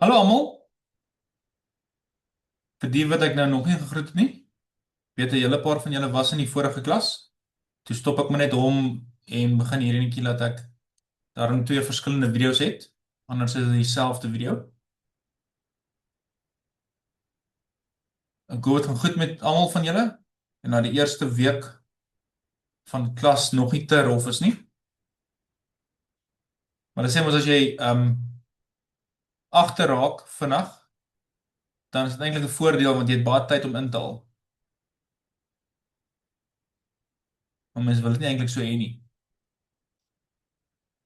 Hallo almal, vir die wat ek nou nog nie gegroet het nie. Weet 'n hele paar van julle was in die vorige klas. Toe stop ek maar net hom en begin hierdie netjie laat ek daarom twee verskillende video's het. Anders is dit dieselfde video. Ek hoop dit gaan goed met almal van julle. En na die eerste week van klas nog nie te rof is nie. Maar dan sê mos as jy agterraak vinnig, dan is dit eintlik 'n voordeel want jy het baie tyd om in te haal. Maar mense wil dit nie eintlik so hê nie.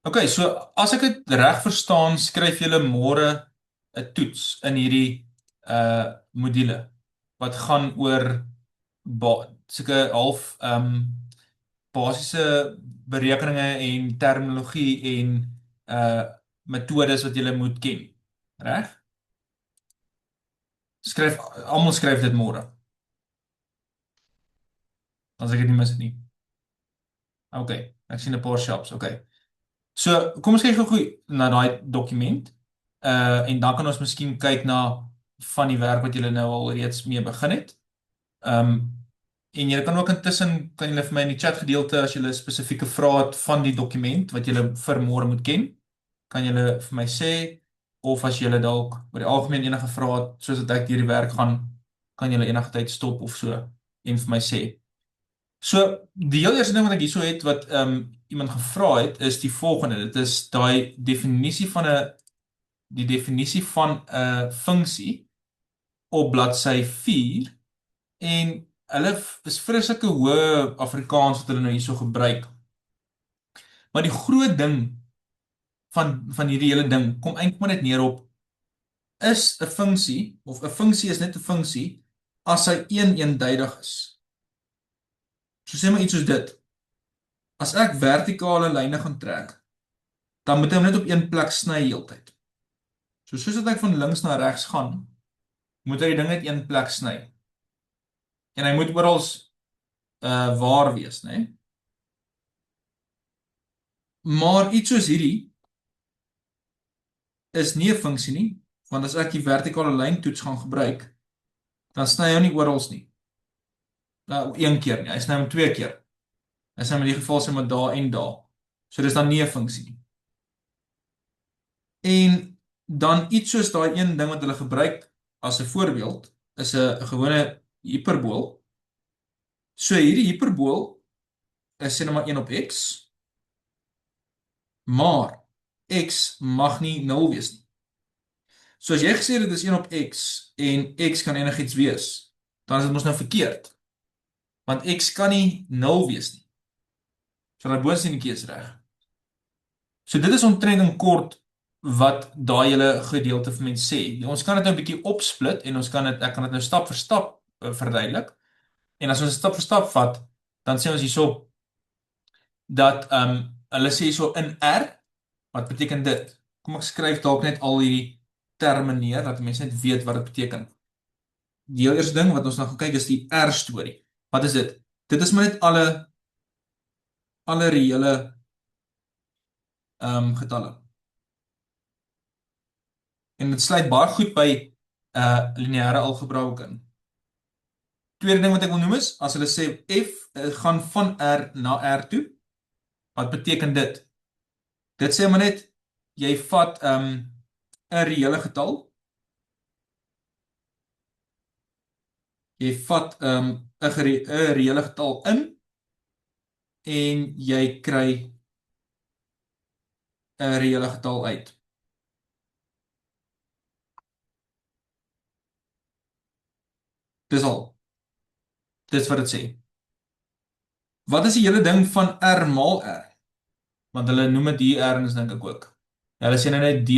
Okay, so as ek dit reg verstaan, skryf julle môre 'n toets in hierdie module wat gaan oor sulke half basiese berekeninge en terminologie en uh metodes wat julle moet ken. Reg? Almal skryf dit môre. As ek dit nie mis het nie. Okay, ek sien 'n paar shops. Okay. So, kom ons kyk gou na daai dokument. En dan kan ons miskien kyk na van die werk wat julle nou al reeds mee begin het. En julle kan ook intussen kan julle vir my in die chat gedeelte as julle spesifieke vrae het van die dokument wat julle vir môre moet ken, kan julle vir my sê of as julle dalk oor die algemeen enige vrae het soos dat ek hierdie werk gaan, kan julle enige tyd stop of so en vir my sê. So die heel eerste ding wat ek hierso het wat iemand gevra het is die volgende. Dit is daai die definisie van 'n funksie op bladsy 4 en hulle is vreeslike hoë Afrikaans wat hulle nou hierso gebruik. Maar die groot ding van hierdie hele ding kom eintlik maar net neer op is 'n funksie of 'n funksie is net 'n funksie as hy eenduidig is. So sê maar iets soos dit. As ek vertikale lyne gaan trek, dan moet ek hom net op een plek sny heeltyd. So soos dat ek van links na regs gaan, moet hy die ding net een plek sny. En hy moet oral waar wees, né? Maar iets soos hierdie is nie 'n funksie nie, want as ek die vertikale lyn toets gaan gebruik, dan sny hy hom nie oral nie. Nou een keer nie, hy sny hom twee keer. Hy sny hom in die geval sê maar daar en daar. So dis dan nie 'n funksie nie. En dan iets soos daai een ding wat hulle gebruik as 'n voorbeeld is 'n gewone hiperbool. So hierdie hiperbool is sê nou maar 1 op x, maar x mag nie 0 wees nie. So as jy gesê het dit is 1 op x en x kan enigiets wees, dan is dit mos nou verkeerd. Want x kan nie 0 wees nie. So daai boonsienetjie is reg. So dit is omtrent in kort wat daai hele gedeelte vir mense sê. Ons kan dit nou 'n bietjie opsplit en ek kan dit nou stap vir stap verduidelik. En as ons stap vir stap vat, dan sê ons hierso dat hulle sê so in R, wat beteken dit? Kom ek skryf dalk net al hierdie terme neer dat mense net weet wat dit beteken. Die heel eerste ding wat ons nou gaan kyk is die R storie. Wat is dit? Dit is maar net alle reële getalle. En dit sluit baie goed by lineêre algebra ook in. Tweede ding wat ek wil noem is, as hulle sê f gaan van R na R toe, wat beteken dit? Dit sê maar net, jy vat 'n reële getal, jy vat 'n reële getal in, en jy kry 'n reële getal uit. Dis al. Dis wat dit sê. Wat is die hele ding van R maal R? Want hulle noem dit hier R, dink ek ook. Ja, hulle sê nou net D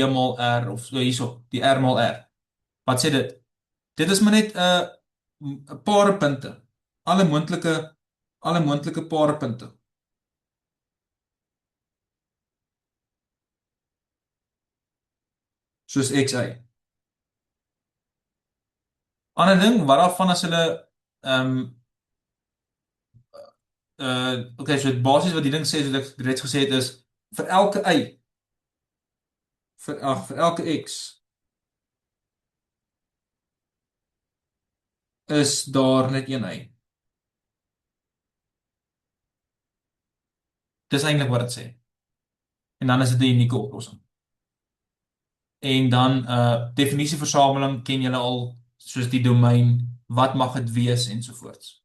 maal R, of so hierso, die R maal R. Wat sê dit? Dit is maar net 'n paar punte. Alle moontlike paar punte. Soos xy. Ander ding, wat daarvan as hulle okay, so basies wat die ding sê, soos ek reeds gesê het, is vir elke y, vir elke x, is daar net een y. Dis eintlik wat dit sê. En dan is dit 'n unieke oplossing. En dan definisieversameling ken julle al, soos die domein, wat mag dit wees ensovoorts.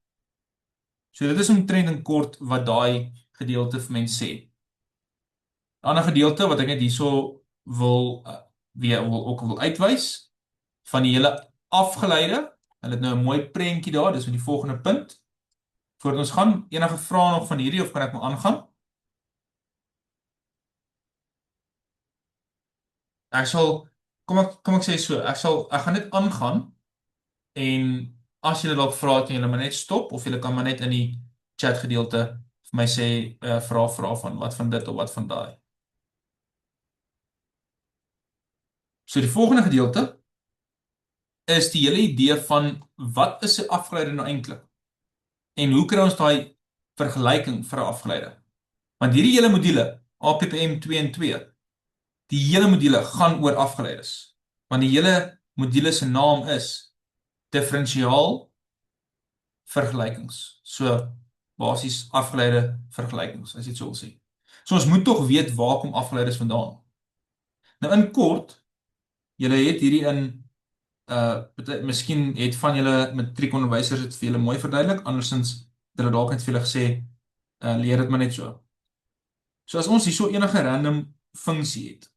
So dit is omtrent in kort wat daai gedeelte vir mense sê. 'n Ander gedeelte wat ek net hierso wil ook wil uitwys van die hele afgeleide. Hulle het nou 'n mooi prentjie daar, dis met die volgende punt. Voordat ons gaan, enige vrae nog van hierdie of kan ek maar aangaan? Ek sal kom ek sê so, ek gaan net aangaan en as julle dalk vra kan julle maar net stop of julle kan maar net in die chat gedeelte vir my sê vra van wat van dit of wat van daai. So die volgende gedeelte is die hele idee van wat is 'n afgeleide nou eintlik? En hoe kry ons daai vergelyking vir 'n afgeleide? Want hierdie hele module APPM 2 en 2, die hele module gaan oor afgeleides. Want die hele module se naam is differentiaal vergelykings. So basies afgeleide vergelykings, as jy dit so wil sê. So ons moet tog weet waar kom afgeleides vandaan. Nou in kort, julle het hierdie in miskien het van julle matriekonderwysers dit vir julle mooi verduidelik, andersins het hulle dalk net vir julle gesê leer dit maar net so. So as ons hierso enige random funksie het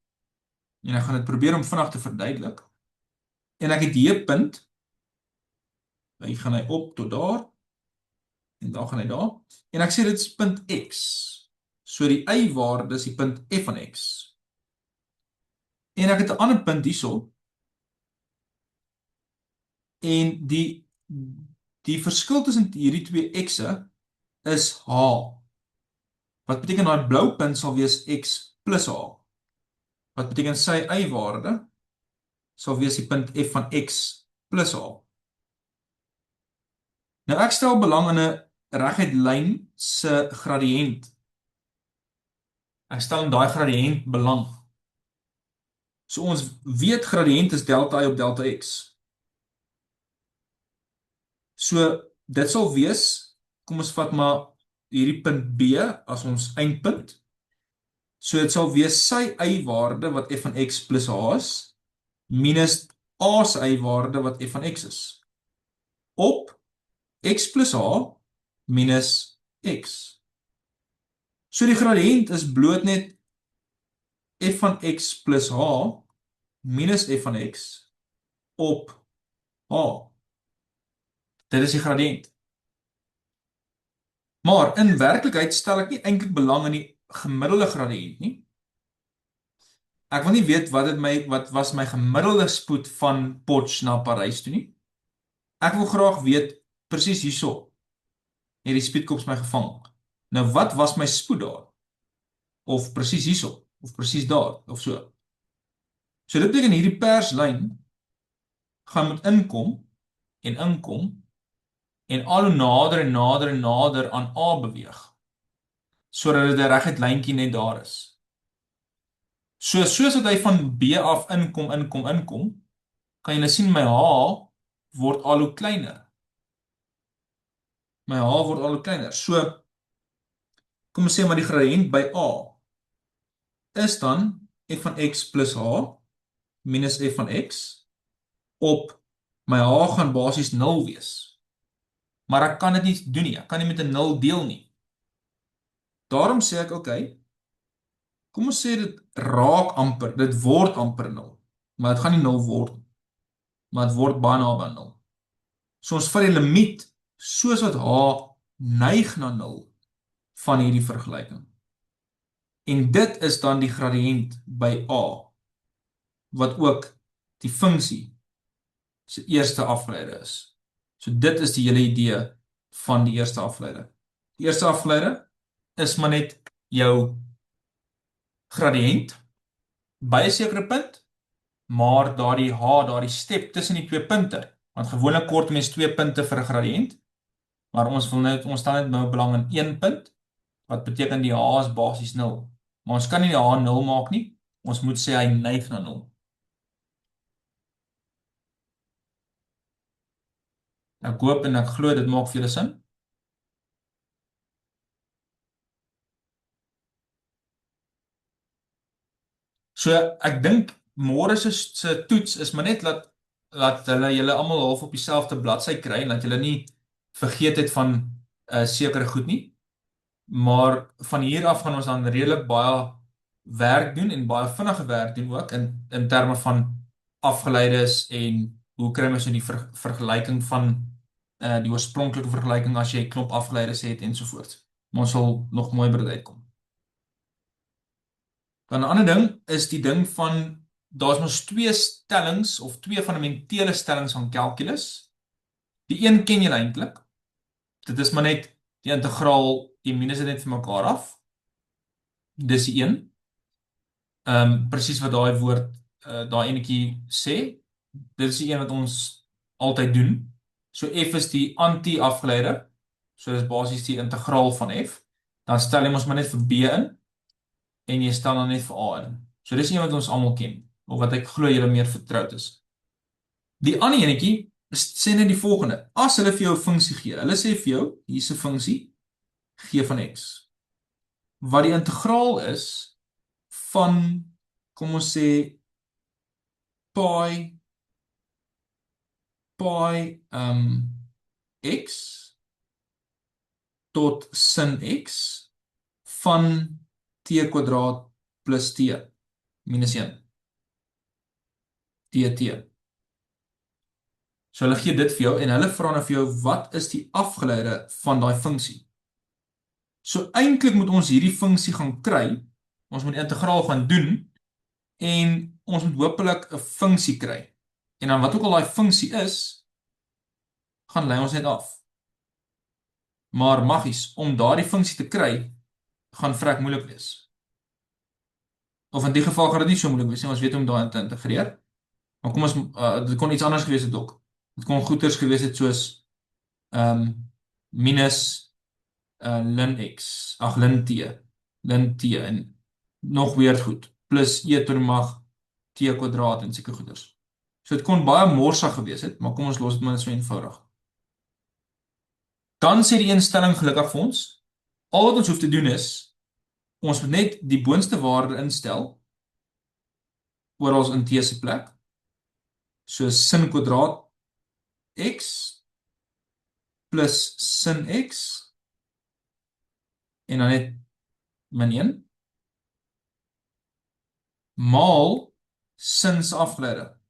en ek gaan dit probeer om vinnig te verduidelik en ek het hier 'n punt, dan gaan hy op tot daar en dan gaan hy daar en ek sê dit is punt x. So die y-waarde is die punt f van x. En ek het 'n ander punt hierso en die verskil tussen hierdie twee x'e is h. Wat beteken daai blou punt sal wees x plus h. Wat beteken sy y-waarde sal wees die punt f van x plus h. Nou ek stel belang in 'n reguit lyn se gradiënt. Ek stel in daai gradiënt belang. So ons weet gradiënt is delta y op delta x. So dit sal wees, kom ons vat maar hierdie punt B as ons eindpunt. So dit sal wees sy y-waarde wat f van x plus h is, minus a se y-waarde wat f van x is, op x plus h minus x. So die gradiënt is bloot net f van x plus h minus f van x op h. Dit is die gradiënt. Maar in werklikheid stel ek nie eintlik belang in die gemiddelde gradiënt nie. Ek wil nie weet wat was my gemiddelde spoed van Potch na Parys toe nie. Ek wil graag weet presies hierso. Het die speedkops my gevang. Nou wat was my spoed daar? Of presies hierso, of presies daar, of so. So dit beteken hierdie perslyn gaan moet inkom en al hoe nader en nader en nader aan A beweeg, sodat dit 'n reguit lyntjie net daar is. Soos dat hy van B af inkom, kan jy sien my H word al hoe kleiner. My H word al hoe kleiner. So, kom ons sê maar die gradiënt by A is dan f van x plus h minus f van x op my h gaan basies 0 wees. Maar ek kan dit nie doen nie. Ek kan nie met 'n 0 deel nie. Daarom sê ek, okay, kom ons sê dit raak amper, dit word amper 0. Maar dit gaan nie 0 word nie. Maar dit word baie naby aan 0. So ons vat die limiet soos wat h neig na 0 van hierdie vergelyking. En dit is dan die gradiënt by A, wat ook die funksie se eerste afgeleide is. So dit is die hele idee van die eerste afgeleide. Die eerste afgeleide is maar net jou gradiënt by 'n sekere punt, maar daardie h, daardie step tussen die twee punte, want gewoonlik kort mens twee punte vir 'n gradiënt, maar ons stel net nou belang in een punt, wat beteken die h is basies 0. Maar ons kan nie die h 0 maak nie, ons moet sê hy neig na 0. Ek hoop en ek glo dit maak vir julle sin. So ek dink môre se toets is maar net laat hulle julle almal half op dieselfde bladsy kry en dat julle nie vergeet het van sekere goed nie. Maar van hier af gaan ons dan redelik baie werk doen en baie vinnige werk doen ook in terme van afgeleides en hoe kry mens in die vergelyking van die oorspronklike vergelyking as jy 'n klomp afgeleides het ensovoorts. Maar ons sal nog mooi by dit uitkom. Dan 'n ander ding is die ding van daar's mos twee stellings of twee fundamentele stellings van kalkulus. Die een ken jy eintlik. Dit is maar net die integraal, jy minus dit net vir mekaar af. Dis die een. Presies wat daai woord daai enetjie sê. Dit is die een wat ons altyd doen. So f is die anti-afgeleide. So dis basies die integraal van f. Dan stel jy ons maar net vir b in en jy stel dan net vir a in. So dis een wat ons almal ken of wat ek glo julle meer vertroud is. Die ander enetjie sê net die volgende. As hulle vir jou 'n funksie gee, hulle sê vir jou hier's 'n funksie g van x wat die integraal is van kom ons sê pi x tot sin x van t kwadraat plus t minus 1 dt. So hulle gee dit vir jou en hulle vra nou vir jou wat is die afgeleide van daai funksie. So eintlik moet ons hierdie funksie gaan kry. Ons moet die integraal gaan doen en ons moet hopelik 'n funksie kry. En dan wat ook al daai funksie is, gaan lei ons net af. Maar maggies, om daardie funksie te kry, gaan vrek moeilik wees. Of in die geval gaan dit nie so moeilik wees nie. Ons weet hoe om daai te integreer. Maar kom ons dit kon iets anders gewees het ook. Dit kon goeters gewees het soos minus ln x, ag ln t en nog weer goed, plus e tot die mag t kwadraat en seker goeders. So dit kon baie morsig gewees het, maar kom ons los dit maar net so eenvoudig. Dan sê die instelling gelukkig vir ons, al wat ons hoef te doen is, ons moet net die boonste waarde instel, oral in t se plek, so sin kwadraat x, plus sin x, en dan net min 1, maal sin se afgeleide,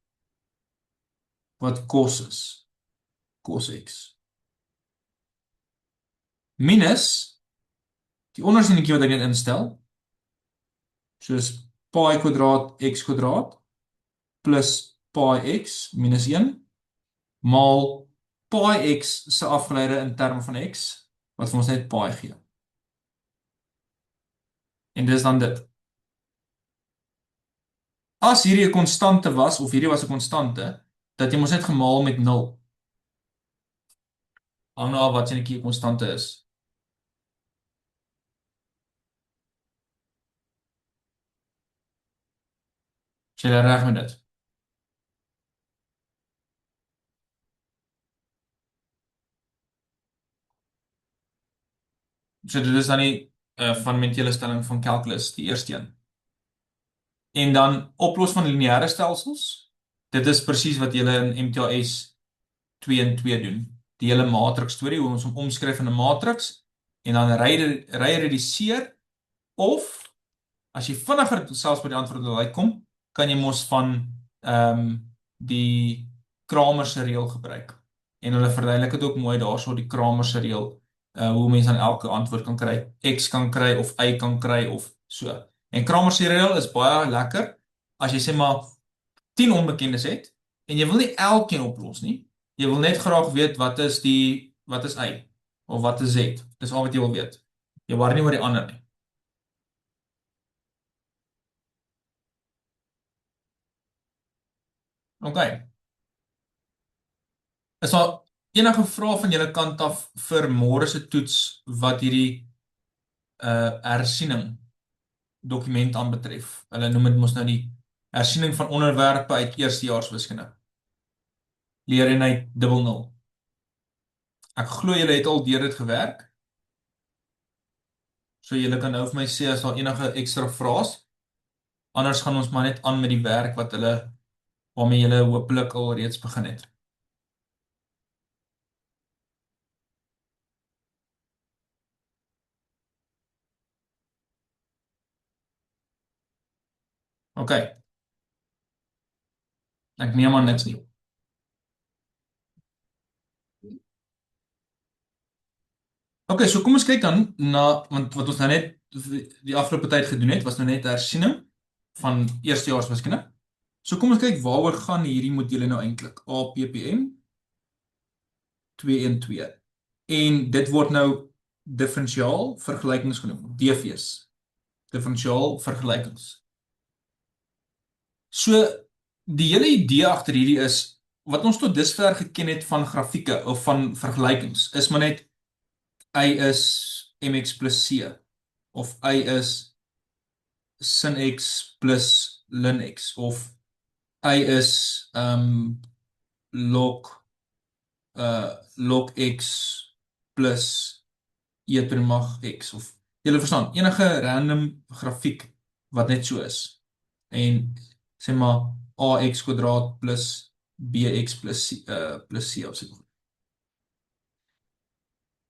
wat cos is, cos x. Minus, die ondersienetjie wat ek net instel, soos pi kwadraat x kwadraat, plus pi x minus 1, maal pi x se afgeleide in terme van x, wat vir ons net pi gee. En dis dan dit. As hierdie 'n konstante was, of hierdie was 'n konstante, dat jy mos net gemaal met 0. Hang nou af wat sy 'n konstante is. Is jy reg met dit? So dit is dan die fundamentele stelling van calculus, die eerste een. En dan oplos van lineêre stelsels. Dit is presies wat julle in MTHS 2 en 2 doen. Die hele matrix storie, hoe ons hom omskryf in 'n matrix en dan ry reduseer of as jy vinniger selfs by die antwoord wil uitkom, kan jy mos van die Kramer se reël gebruik. En hulle verduidelik dit ook mooi daarso die Kramer se reël, hoe mense aan elke antwoord kan kry, x kan kry of y kan kry of so. En Kramer se reël is baie lekker as jy sê maar 10 onbekendes het en jy wil nie elkeen oplos nie. Jy wil net graag weet wat is y of wat is z. Dis al wat jy wil weet. Jy worry nie oor die ander nie. OK. Is daar enige vrae van julle kant af vir môre se toets wat hierdie hersiening dokument aanbetref? Hulle noem dit mos nou die hersiening van onderwerpe uit eerstejaars wiskunde. Leer eenheid 00. Ek glo julle het al deur dit gewerk. So julle kan nou vir my sê as daar enige ekstra vrae is. Anders gaan ons maar net aan met die werk waarmee julle hopelik al reeds begin het. OK, ek neem aan niks nie. OK, so kom ons kyk dan na want wat ons nou net die afgelope tyd gedoen het, was nou net hersiening van eerstejaars wiskunde. So kom ons kyk waaroor gaan hierdie module nou eintlik. APPM 212. En dit word nou diferensiaal vergelykings genoem, DV's. Diferensiaal vergelykings. So die hele idee agter hierdie is wat ons tot dusver geken het van grafieke of van vergelykings is maar net y is mx plus c of y is sin x plus ln x of y is log log x plus e ter mag x of julle verstaan enige random grafiek wat net so is en sê maar ax kwadraat plus bx plus c of so.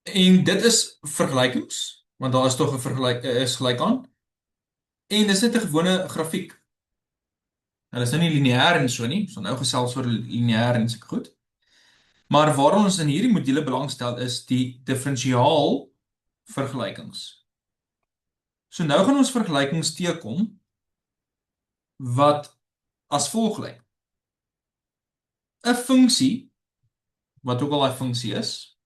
En dit is vergelykings, want daar is tog 'n is gelyk aan. En dis net 'n gewone grafiek. Hulle is nou nie lineêr en so nie, so nou gesels oor lineêr en sulke goed. Maar waarom ons in hierdie module belangstel is die diferensiaal vergelykings. So nou gaan ons vergelykings teekom wat as volg lyk. 'n funksie wat ook al daai funksie is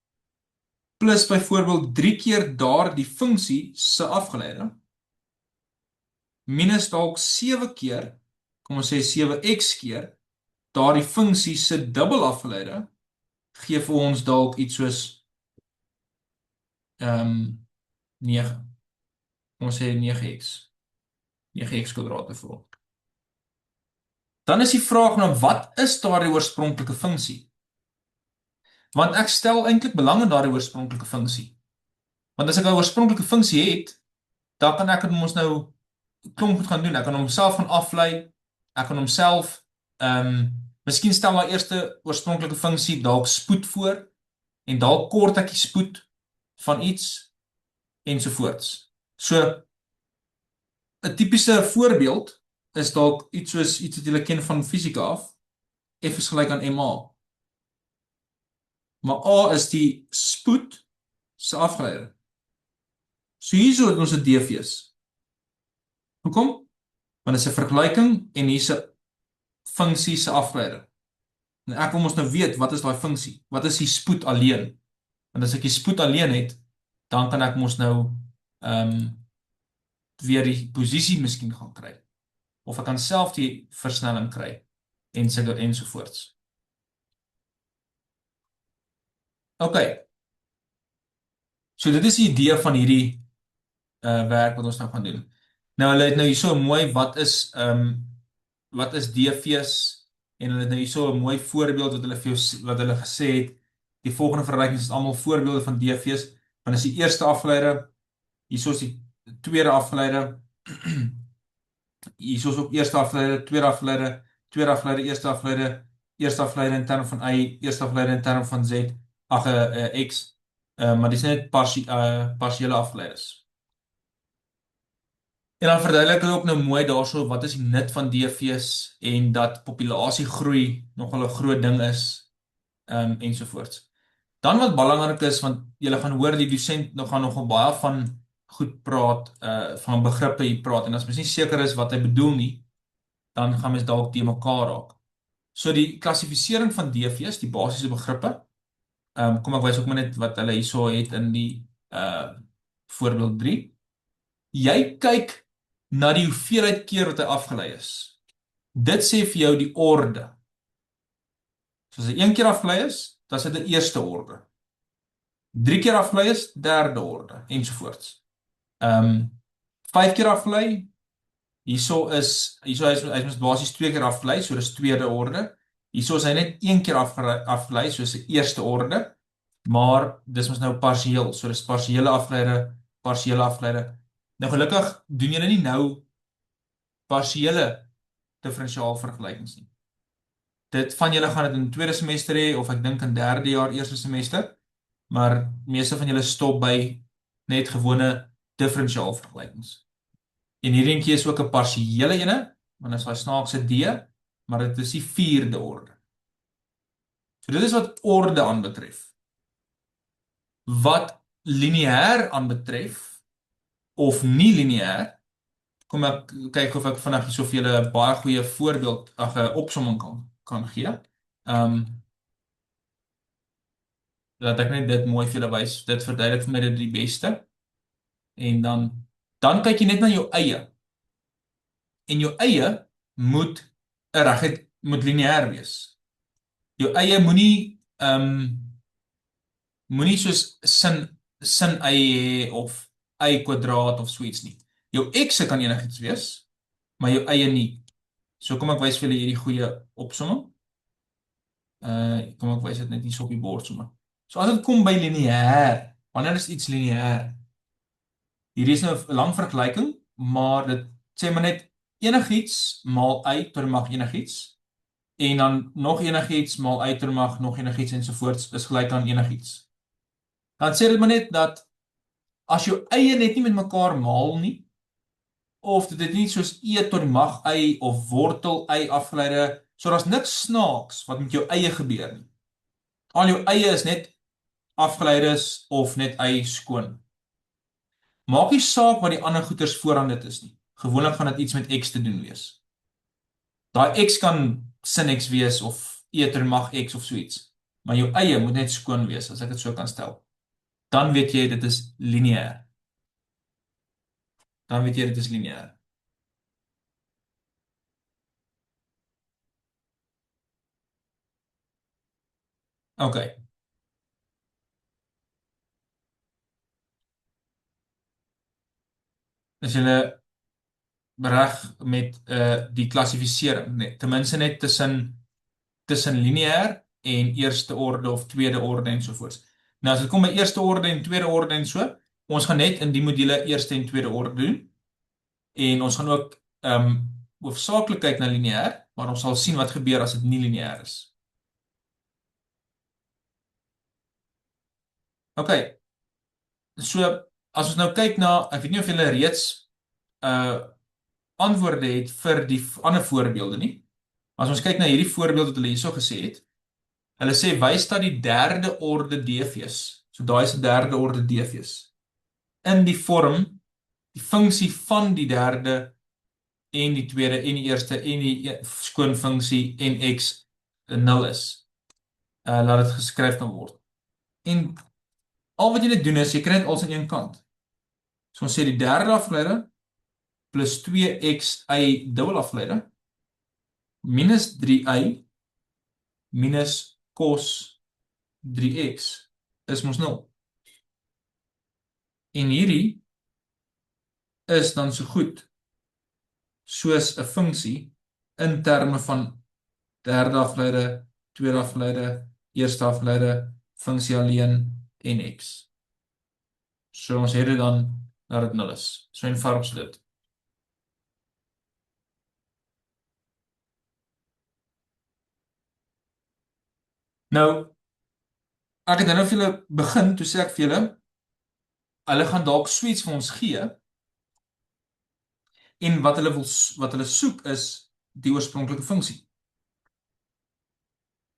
plus byvoorbeeld 3 keer daardie funksie se afgeleide minus dalk 7 keer, kom ons sê 7x keer daardie funksie se dubbel afgeleide gee vir ons dalk iets soos 9. Kom ons sê 9x. 9x kwadraat byvoorbeeld. Dan is die vraag nou wat is daardie oorspronklike funksie? Want ek stel eintlik belang in daardie oorspronklike funksie. Want as ek 'n oorspronklike funksie het, dan kan ek mos nou klomp goed gaan doen. Ek kan homself gaan aflei. Ek kan homself miskien stel my eerste oorspronklike funksie dalk spoed voor en dalk kort ek die spoed van iets ensovoorts. So 'n tipiese voorbeeld is dalk iets soos iets wat julle ken van fisika af. F is gelyk aan ma. Maar a is die spoed se afgeleide. So hierso het ons 'n DV's. Hoekom? Want dit is 'n vergelyking en hier's 'n funksie se afgeleide. En ek wil mos nou weet wat is daai funksie? Wat is die spoed alleen? Want as ek die spoed alleen het, dan kan ek mos nou weer die posisie miskien gaan kry. Of ek kan self die versnelling kry ensovoorts. OK. So dit is die idee van hierdie werk wat ons nou gaan doen. Nou hulle het nou hierso mooi wat is DV's en hulle het nou hierso 'n mooi voorbeeld wat hulle gesê het. Die volgende vergelykings is almal voorbeelde van DV's. Want is die eerste afgeleide, hierso is die tweede afgeleide. Hierso is ook eerste afgeleide, tweede afgeleide, tweede afgeleide, eerste afgeleide in terme van y, eerste afgeleide in terme van z, x. Maar dis net partiële afgeleides. En dan verduidelik hulle ook nou mooi daarso wat is die nut van DV's en dat populasiegroei nogal 'n groot ding is ensovoorts. Dan wat belangrik is want julle gaan hoor die dosent gaan nogal baie van goed praat van begrippe hier praat en as mens nie seker is wat hy bedoel nie, dan gaan mens dalk te mekaar raak. So die klassifisering van DV's, die basiese begrippe. Kom ek wys ook maar net wat hulle hierso het in die voorbeeld 3. Jy kyk na die hoeveelheid keer wat hy afgelei is. Dit sê vir jou die orde. So as hy 1 keer afgelei is, dan is dit 'n eerste orde. 3 keer afgelei is, derde orde, ensovoorts. 5 keer afgelei, hierso hy is basies 2 keer afgelei, so dis tweede orde. Hierso is hy net 1 keer afgelei, so is 'n eerste orde. maar dis mos nou partieel, so dis partiële afgeleide. Nou gelukkig doen julle nie nou partiële differentiaalvergelykings nie. Dit van julle gaan dit in tweede semester hê of ek dink in derde jaar eerste semester, maar meeste van julle stop by net gewone differentiaalvergelykings. En hierdie eentjie is ook 'n partiële ene, want dit is daai snaakse D, maar dit is die vierde orde. So dit is wat orde aanbetref. Wat lineair aanbetref of nie lineair, kom ek kyk of ek vinnig so vir julle 'n baie goeie voorbeeld, 'n opsomming kan gee. Dat ek net dit mooi vir julle wys. Dit verduidelik vir my dit die beste. En dan kyk jy net na jou eie. En jou eie moet 'n regheid moet lineair wees. Jou eie moenie soos sin eie hê of y kwadraat of so iets nie. Jou x kan enigiets wees, maar jou eie nie. So kom ek wys vir julle hierdie goeie opsomming. Kom ek wys dit net hier so op die bord sommer. So as dit kom by lineair, wanneer is iets lineair? Hierdie is nou 'n lang vergelyking, maar dit sê maar net enigiets maal y ter mag enigiets en dan nog enigiets maal y ter mag nog enigiets ensovoorts is gelyk aan enigiets. Dan sê dit maar net dat as jou eie net nie met mekaar maal nie, of dit nie soos e tot die mag y of wortel y afgeleide, so daar's niks snaaks wat met jou eie gebeur nie. Al jou eie is net afgeleides of net y skoon. Maak nie saak wat die ander goeters vooraan dit is nie. Gewoonlik gaan dit iets met x te doen wees. Daai x kan sin x wees of e ter mag x of so iets. Maar jou eie moet net skoon wees, as ek dit so kan stel. Dan weet jy dit is lineair. OK. As julle reg met die klassifisering, nee, ten minste net tussen lineair en eerste orde of tweede orde ensovoorts. Nou as dit kom by eerste orde en tweede orde en so, ons gaan net in die module eerste en tweede orde doen. En ons gaan ook hoofsaaklik kyk na lineair, maar ons sal sien wat gebeur as dit nie lineair is. OK. So as ons nou kyk na, ek weet nie of julle reeds antwoorde het vir die ander voorbeelde nie. As ons kyk na hierdie voorbeeld wat hulle hierso gesê het, hulle sê wys dat die derde orde DV's, so daai is 'n derde orde DV's, in die vorm, die funksie van die derde en die tweede en die eerste en die skoon funksie en x 0 is. Laat dit geskryf kan word. En al wat jy net doen is, jy kry dit als aan een kant. So ons sê die derde afgeleide plus 2xy dubbel afgeleide minus 3y minus cos 3x is mos 0. En hierdie is dan so goed soos 'n funksie in terme van derde afgeleide, tweede afgeleide, eerste afgeleide, funksie alleen en x. So ons het dit dan dat dit 0 is. So eenvoudig is dit. Nou, ek het nou vir julle begin, toe sê ek vir julle, hulle gaan dalk suits vir ons gee, en wat hulle soek is die oorspronklike funksie.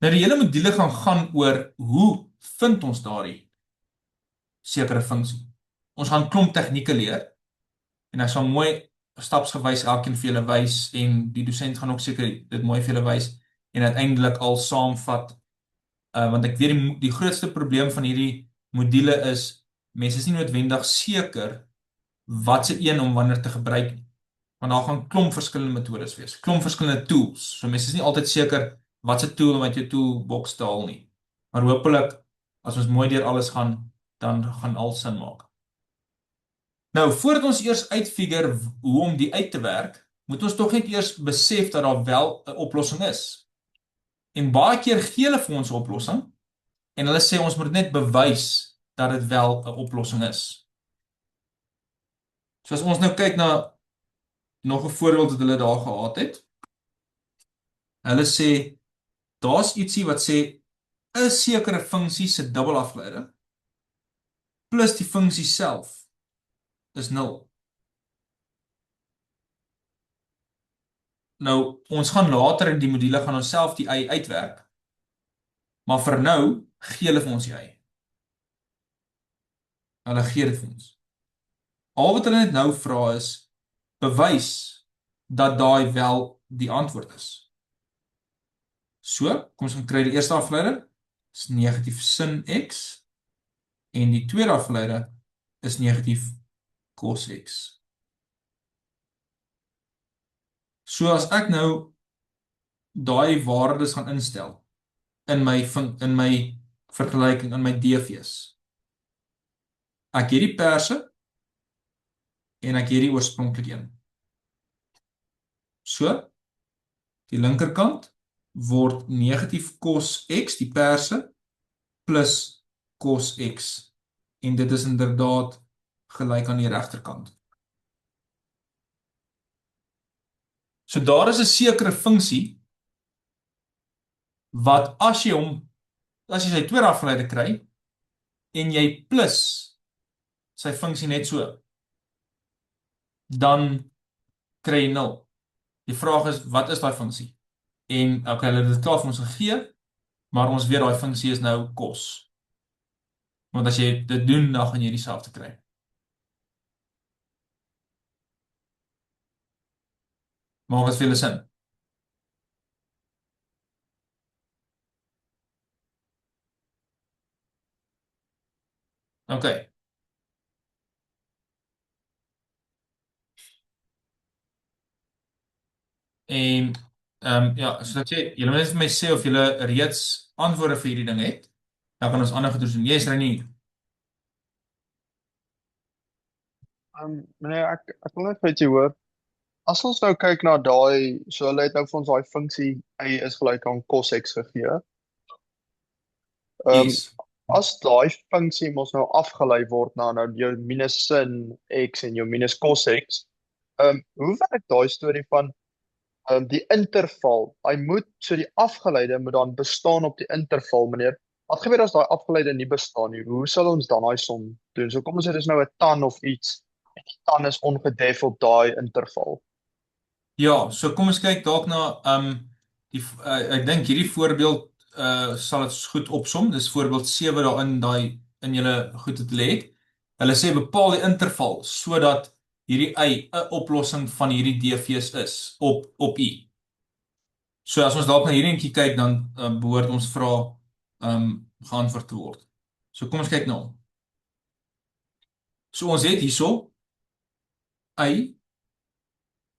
Nou die hele module gaan oor hoe vind ons daardie sekere funksie. Ons gaan klomp tegnieke leer, en ek sal mooi stapsgewys elkeen vir julle wys, en die dosent gaan ook seker dit mooi vir julle wys, en uiteindelik al saamvat, want ek weet die grootste probleem van hierdie module is, mense is nie noodwendig seker wat se een om wanneer te gebruik nie. Want daar gaan klomp verskillende metodes wees, klomp verskillende tools, so mense is nie altyd seker wat se tool om uit jou toolbox te haal nie. Maar hopelik, as ons mooi deur alles gaan, dan gaan al sin maak. Nou, voordat ons eers uitfigure hoe om die uit te werk, moet ons tog net eers besef dat daar wel 'n oplossing is. En baie keer gee hulle vir ons 'n oplossing, En hulle sê ons moet net bewys dat dit wel 'n oplossing is. So as ons nou kyk na nog 'n voorbeeld wat hulle daar gehad het. Hulle sê daar's ietsie wat sê 'n sekere funksie se dubbelafgeleide plus die funksie self is 0. Nou ons gaan later in die module gaan ons self die y uitwerk. Maar vir nou gee hulle vir ons die y. Hulle gee dit vir ons. Al wat hulle net nou vra is bewys dat daai wel die antwoord is. So, kom ons gaan kry die eerste afgeleide is negatief sin x en die tweede afgeleide is negatief cos x. So as ek nou daai waardes gaan instel in my vergelyking in my DV's. Ek het die perse en ek het die oorspronklike een. So, die linkerkant word negatief cos x, die perse, plus cos x. En dit is inderdaad gelyk aan die regterkant. So daar is 'n sekere funksie wat as jy sy tweede afgeleide kry en jy plus sy funksie net so, dan kry jy 0. Die vraag is, wat is daai funksie? En okay, hulle het dit klaar vir ons gegee, maar ons weet daai funksie is nou cos. Want as jy dit doen, dan gaan jy dieselfde kry. Maak dit vir julle sin? Okay. En ja, so dat julle moet net vir my sê of julle reeds antwoorde vir hierdie ding het. Dan kan ons ander goeders doen. Yes, Renie. Meneer, ek wil net weet jy hoor. As ons nou kyk na daai, so hulle het nou vir ons daai funksie y is gelyk aan cos x gegee. Yes. As daai funksie mos nou afgelei word na nou jou minus sin x en jou minus cos x, hoe werk daai storie van die interval? Hy moet so die afgeleide moet dan bestaan op die interval, meneer. Wat gebeur as daai afgeleide nie bestaan nie? Hoe sal ons dan daai som doen? So kom ons sê dis nou 'n tan of iets. En die tan is ongedef op daai interval. Ja, so kom ons kyk dalk na ek dink hierdie voorbeeld sal dit goed opsom. Dis voorbeeld 7 daarin daai in julle goed het lê. Hulle sê bepaal die interval sodat hierdie y 'n oplossing van hierdie DV's is op y. So as ons dalk na hierdie entjie kyk, dan behoort ons vra geantwoord te word. So kom ons kyk nou. So ons het hierso y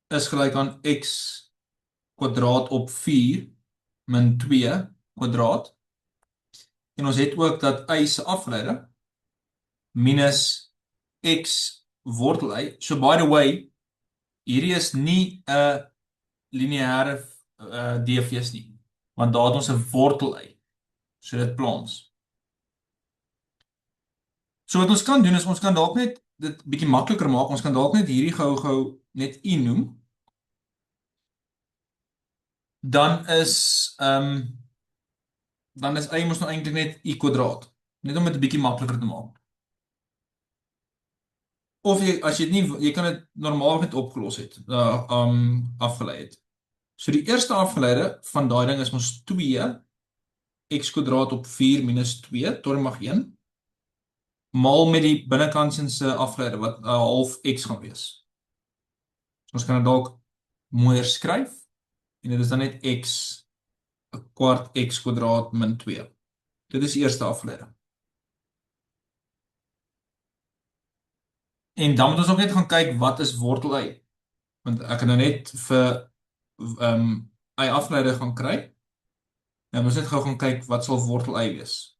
is gelyk aan x kwadraat op 4 min 2 kwadraat. En ons het ook dat y se afgeleide minus x wortel y. So by the way, hierdie is nie 'n lineêre DV's nie, want daar het ons 'n wortel y. So dit plons. So wat ons kan doen is ons kan dalk net dit bietjie makliker maak. Ons kan dalk net hierdie gou net y noem. Dan is y mos nou eintlik net y kwadraat. Net om dit 'n bietjie makliker te maak. Of as jy dit nie, jy kan dit normaal net opgelos het, afgelei het. So die eerste afgeleide van daai ding is mos 2 x kwadraat op 4 minus 2 tot die mag 1 maal met die binnekantsin se afgeleide wat 'n half x gaan wees. So ons kan dit dalk mooier skryf en dit is dan net x 'n kwart x kwadraat min 2. Dit is die eerste afgeleide. En dan moet ons ook net gaan kyk wat is wortel y. Want ek kan nou net vir y afgeleide gaan kry. En ons net gou gaan kyk wat sal wortel y wees.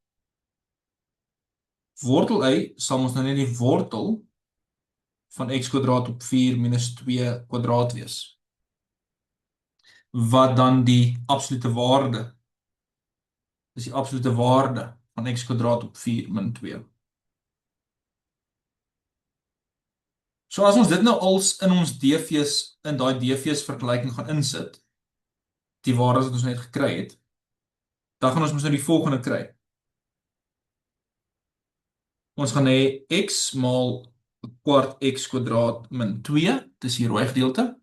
Wortel y sal ons nou net die wortel van x kwadraat op 4 minus 2 kwadraat wees. Wat dan die absolute waarde is die absolute waarde van x kwadraat op 4 min 2. So as ons dit nou als in ons DV's, in daai DV's vergelyking gaan insit, die waardes wat ons net gekry het, dan gaan ons mos nou die volgende kry. Ons gaan hê x maal 'n kwart x kwadraat min 2, dis die rooi gedeelte,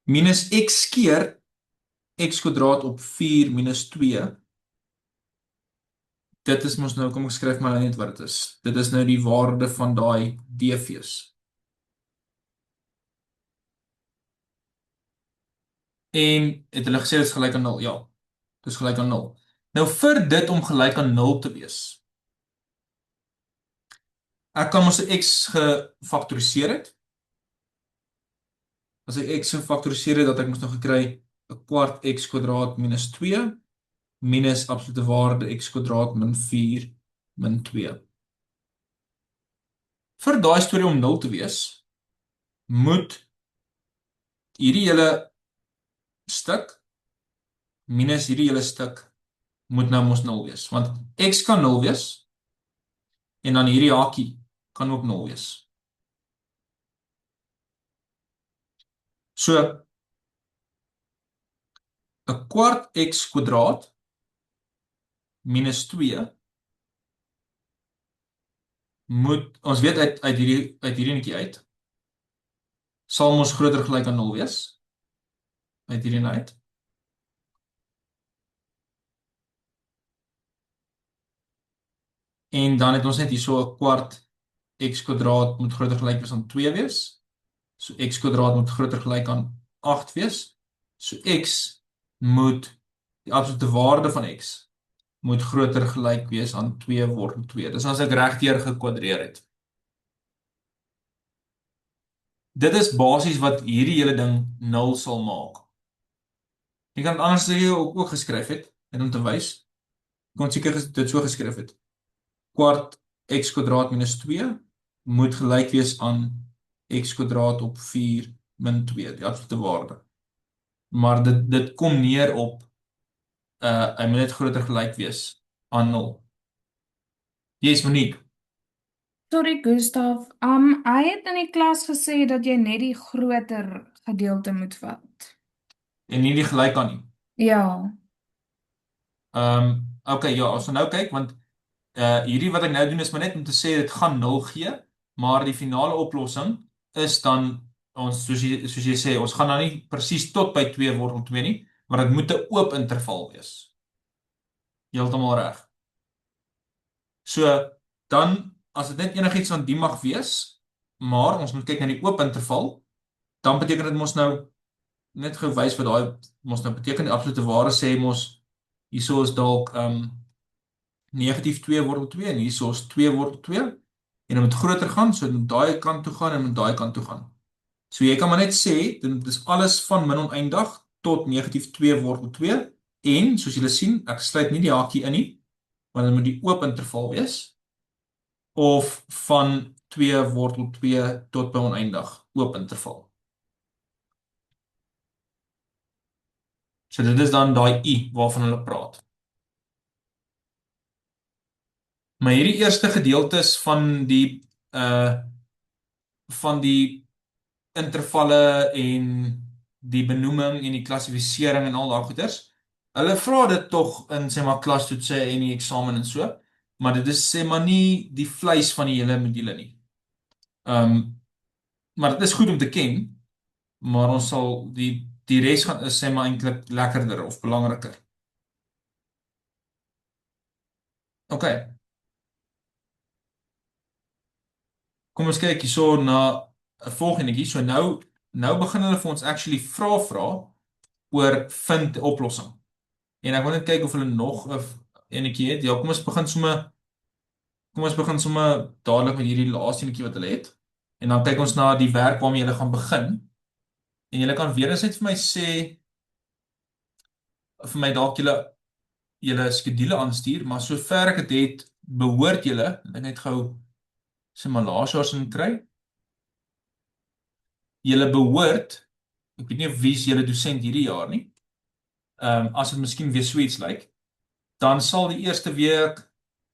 minus x keer x kwadraat op 4 minus 2. Dit is mos nou, kom ek skryf maar net wat dit is. Dit is nou die waarde van daai DV's. En het hulle gesê dit is gelyk aan 0? Ja, dit is gelyk aan 0. Nou vir dit om gelyk aan 0 te wees, ek kan mos 'n x gefaktoriseer het. As ek x gefaktoriseer het, dat ek mos nou gekry 'n kwart x kwadraat minus 2 minus absolute waarde x kwadraat min 4 min 2. Vir daai storie om 0 te wees, moet hierdie hele stuk minus hierdie hele stuk moet nou mos 0 wees, want x kan 0 wees en dan hierdie hakie kan ook 0 wees. So 'n kwart x kwadraat minus 2 moet, ons weet uit hierdie netjie uit, sal mos groter gelyk aan 0 wees, uit hierdie uit. En dan het ons net hier so 'n kwart x kwadraat moet groter gelyk wees aan 2 wees. So x kwadraat moet groter gelyk aan 8 wees. So x moet, die absolute waarde van x, moet groter gelyk wees aan 2 word 2. Dis as ek regdeur gekwadreer het. Dit is basies wat hierdie hele ding 0 sal maak. Jy kan het anders ook geskryf het, en om te wys. Ek kon seker dit so geskryf het. Kwart x kwadraat minus 2 moet gelyk wees aan x kwadraat op 4 min 2, die absolute waarde. Maar dit kom neer op, hy moet net groter gelyk wees aan 0. Yes, Monique. Sorry, Gustav. Hy het in die klas gesê dat jy net die groter gedeelte moet vat. En nie die gelyk aan nie. Ja. Okay, ja, as ons nou kyk, want hierdie wat ek nou doen is maar net om te sê dit gaan 0 gee, maar die finale oplossing is dan, ons, soos jy sê, ons gaan nou nie presies tot by 2 word 2 nie, maar dit moet 'n oop interval wees. Heeltemal reg. So, dan, as dit net enigiets van die mag wees, maar ons moet kyk na die oop interval, dan beteken dit mos nou, net gewys wat daai mos nou beteken, die absolute waarde sê mos, hierso is dalk negatief 2 word 2 en hierso is 2 word 2 en dit moet groter gaan, so dit moet daai kant toe gaan en moet daai kant toe gaan. So jy kan maar net sê, dit is alles van min oneindig tot negatief 2 word 2 en, soos julle sien, ek sluit nie die hakie in nie, want dit moet die oop interval wees, of van 2 word 2 tot by oneindig, oop interval. So dit is dan daai I waarvan hulle praat. Maar hierdie eerste gedeeltes van die intervalle en die benoeming en die klassifisering en al daai goeders, hulle vra dit tog in sê maar klastoetse en die eksamen en so, maar dit is sê maar nie die vleis van die hele module nie. Maar dit is goed om te ken, maar ons sal die res gaan is sê maar eintlik lekkerder of belangriker. Okay. Kom ons kyk hierso na 'n volgende. So nou begin hulle vir ons actually vra oor vind oplossing. En ek wil net kyk of hulle nog 'n enetjie het. Ja, kom ons begin sommer dadelik met hierdie laaste enetjie wat hulle het. En dan kyk ons na die werk waarmee julle gaan begin. En julle kan weer eens net vir my sê, vir my dalk julle skedule aanstuur, maar sover ek dit het, behoort julle, ek net gou sê maar laasjaars in kry. Julle behoort, ek weet nie of wie is julle dosent hierdie jaar nie, as dit miskien weer so iets lyk, dan sal die eerste week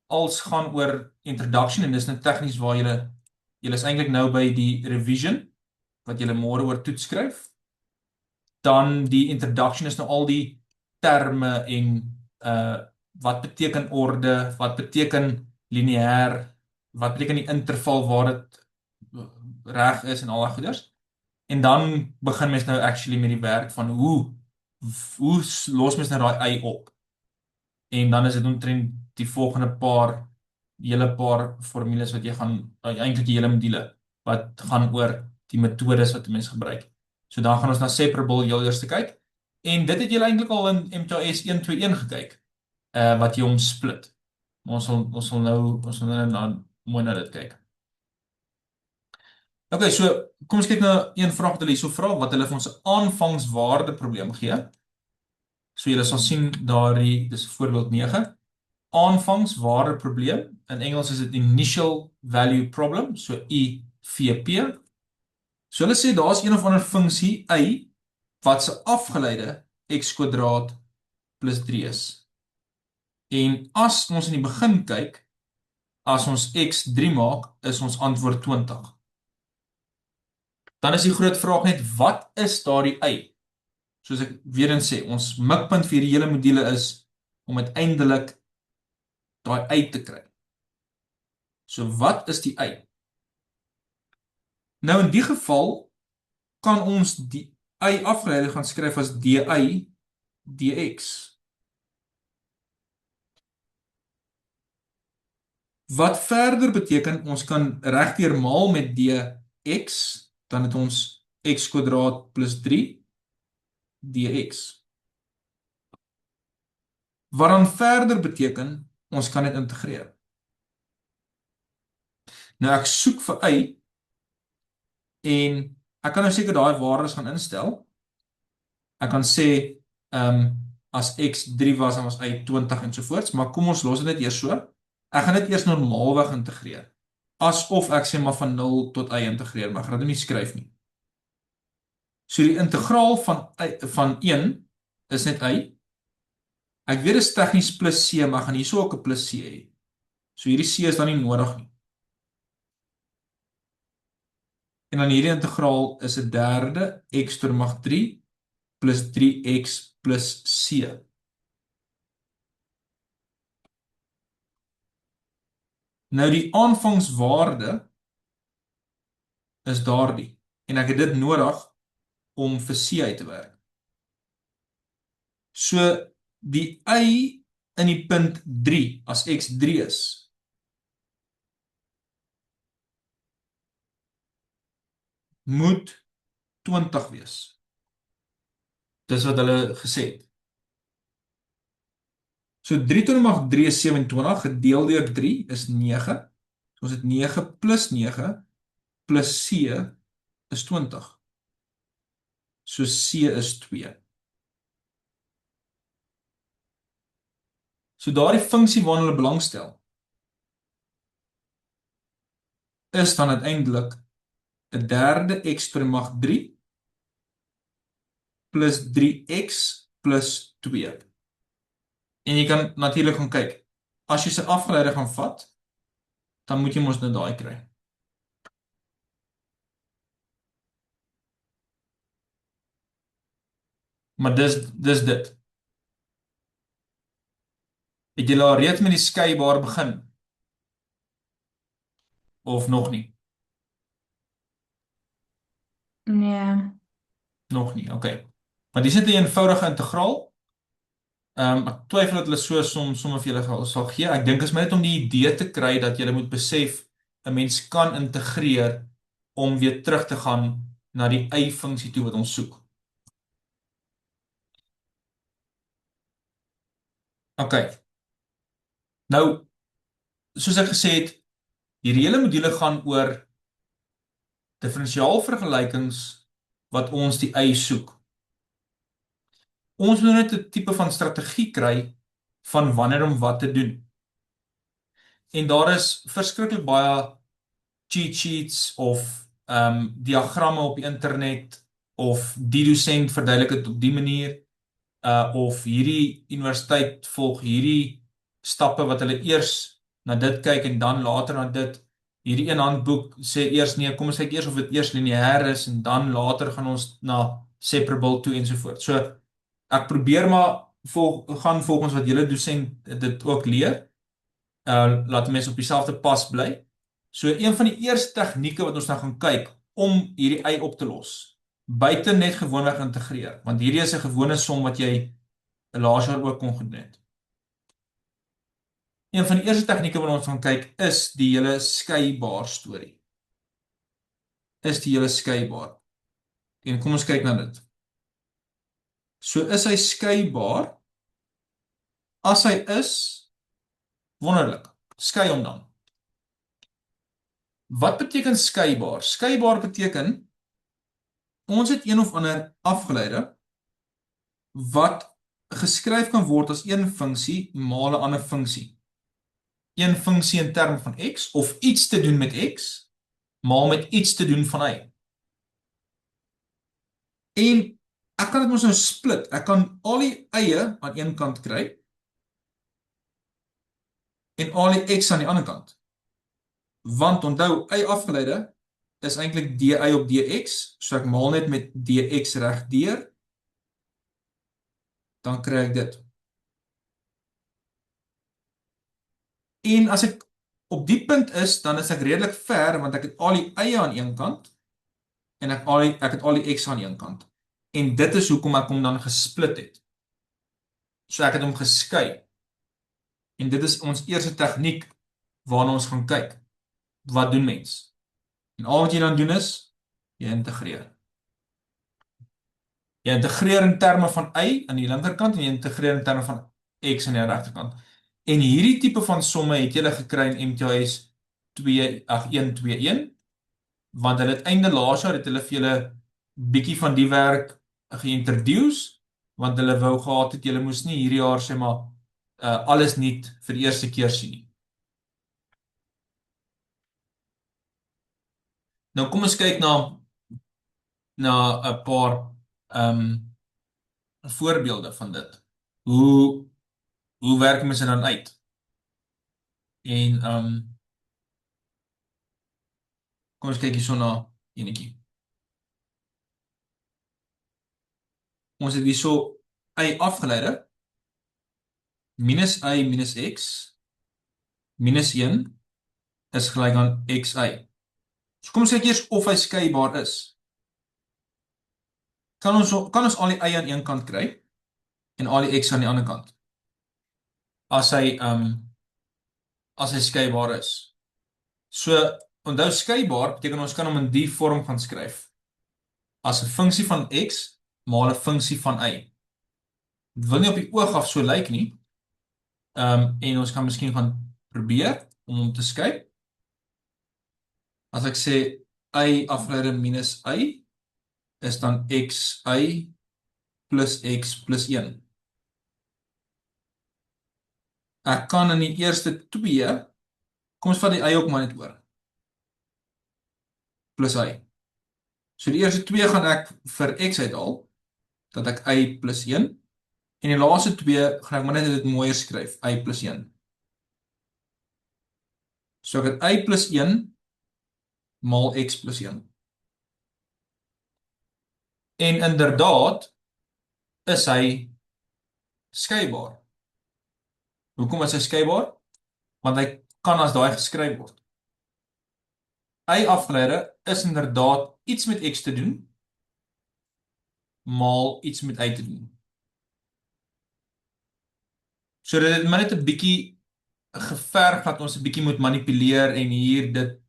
als gaan oor introduction, en dis nou tegnies waar julle is eintlik nou by die revision, wat julle môre oor toets skryf. Dan die introduction is nou al die terme en wat beteken orde, wat beteken lineair, wat beteken die interval waar dit reg is en al daai goeders. En dan begin mens nou actually met die werk van hoe los mens nou daai y op. En dan is dit omtrent die volgende hele paar formules wat jy gaan eintlik die hele module wat gaan oor die metodes wat mense gebruik. So dan gaan ons na separable heel eers kyk. En dit het julle eintlik al in MTS 121 gekyk. Wat jy hom split. Ons sal nou mooi na dit kyk. Okay, so kom ons kyk na een vraag wat hulle hierso vra, wat hulle vir ons 'n aanvangswaarde probleem gee. So julle sal sien dis voorbeeld 9. Aanvangswaarde probleem. In Engels is dit initial value problem, so IVP. So hulle sê daar's een of ander funksie y wat se afgeleide x² plus 3 is. En as ons in die begin kyk, as ons x 3 maak, is ons antwoord 20. Dan is die groot vraag net, wat is daardie y? Soos ek weer eens sê, ons mikpunt vir die hele module is om uiteindelik daai y te kry. So wat is die y? Nou in die geval kan ons die y afgeleide gaan skryf as dy dx. Wat verder beteken, ons kan regdeur maal met dx, dan het ons x² plus 3 dx. Wat dan verder beteken, ons kan dit integreer. Nou ek soek vir y, en ek kan nou seker daai waardes gaan instel. Ek kan sê, as x 3 was, dan was y 20 en sovoorts, maar kom ons los dit eers so. Ek gaan dit eers normaalweg integreer. Asof ek sê maar van 0 tot y integreer, maar ek gaan dit nie skryf nie. So die integraal van 1 is net y. Ek weet dit is tegnies plus c, maar ek gaan hierso ook 'n plus c hê. So hierdie c is dan nie nodig nie. En dan hierdie integraal is 'n derde x tot die mag 3 plus 3x plus c. Nou die aanvangswaarde is daardie, en ek het dit nodig om vir c uit te werk. So die y in die punt 3, as x 3 is, moet 20 wees. Dis wat hulle gesê het. So 3 tot die mag 3 is 27, gedeel deur 3 is 9. So ons het 9 plus 9 plus c is 20. So c is 2. So daardie funksie waarna hulle belangstel, is dan uiteindelik 'n derde x tot die mag 3 plus 3x plus 2. En jy kan natuurlik gaan kyk. As jy sy afgeleide gaan vat, dan moet jy mos nou daai kry. Maar dis dit. Het julle al reeds met die skeibaar begin? Of nog nie? Nee. Nog nie, okay. Maar dis net 'n eenvoudige integraal. Ek twyfel dat hulle so somme vir julle sal gee. Ek dink is net om die idee te kry dat julle moet besef 'n mens kan integreer om weer terug te gaan na die y-funksie toe wat ons soek. Okay. Nou, soos ek gesê het, hierdie hele module gaan oor diferensiaalvergelykings wat ons die y soek. Ons moet net 'n tipe van strategie kry van wanneer om wat te doen. En daar is verskriklik baie cheat sheets of diagramme op die internet of die dosent verduidelik dit op die manier. of hierdie universiteit volg hierdie stappe wat hulle eers na dit kyk en dan later na dit. Hierdie een handboek sê eers nee, kom ons kyk eers of dit eers lineêr is en dan later gaan ons na separable toe ensovoort. So ek probeer maar gaan volgens wat julle dosent dit ook leer. Laat mense op dieselfde pas bly. So een van die eerste tegnieke wat ons nou gaan kyk om hierdie y op te los, buite net gewoonweg integreer, want hierdie is 'n gewone som wat jy laas jaar ook kon gedoen het. Een van die eerste tegnieke wat ons gaan kyk is die hele skeibaar storie. Is die hele skeibaar. En kom ons kyk na dit. So is hy skeibaar? As hy is, wonderlik. Skei hom dan. Wat beteken skeibaar? Skeibaar beteken ons het een of ander afgeleide wat geskryf kan word as een funksie maal 'n ander funksie. Een funksie in terme van x of iets te doen met x maal met iets te doen van y. En ek kan dit mos nou split. Ek kan al die eie aan een kant kry en al die x aan die ander kant. Want onthou, y afgeleide is eintlik dy op dx, so ek maal net met dx regdeur, dan kry ek dit. En as ek op die punt is, dan is ek redelik ver, want ek het al die eie aan een kant, en ek het al die x aan een kant. En dit is hoekom ek hom dan gesplit het. So ek het hom geskei. En dit is ons eerste tegniek waarna ons gaan kyk. Wat doen mens? En al wat jy dan doen is, jy integreer. Jy integreer in terme van y aan die linkerkant en jy integreer in terme van x aan die regterkant. En hierdie tipe van somme het julle gekry in MTHS 121, want hulle het einde laas jaar het hulle vir julle bietjie van die werk geïntroduce, want hulle wou gehad het julle moes nie hierdie jaar sê maar alles nuut vir die eerste keer sien nie. Nou kom ons kyk na 'n paar voorbeelde van dit. Hoe werk mense dan uit? En kom ons kyk hierso na enetjie. Ons het hierso y afgeleide minus y minus x minus 1 is gelyk aan xy. So kom ons kyk eers of hy skeibaar is. Kan ons al die y aan een kant kry en al die x aan die ander kant? As hy skeibaar is. So onthou skeibaar beteken ons kan hom in die vorm gaan skryf. As 'n funksie van x maal 'n funksie van y. Dit wil nie op die oog af so lyk nie. En ons kan miskien gaan probeer om hom te skei. As ek sê y afgeleide minus y is dan xy plus x plus 1. Ek kan in die eerste 2, kom ons vat die y ook maar net oor. Plus y. So die eerste 2 gaan ek vir x uithaal, dat ek y plus 1. En die laaste 2 gaan ek maar net dit mooier skryf, y plus 1. So ek het y plus 1 maal x plus 1. En inderdaad is hy skeibaar. Hoekom is hy skeibaar? Want hy kan as daai geskryf word. Y afgeleide is inderdaad iets met x te doen, maal iets met y te doen. So dit het maar net 'n bietjie geverg dat ons 'n bietjie moet manipuleer en hier dit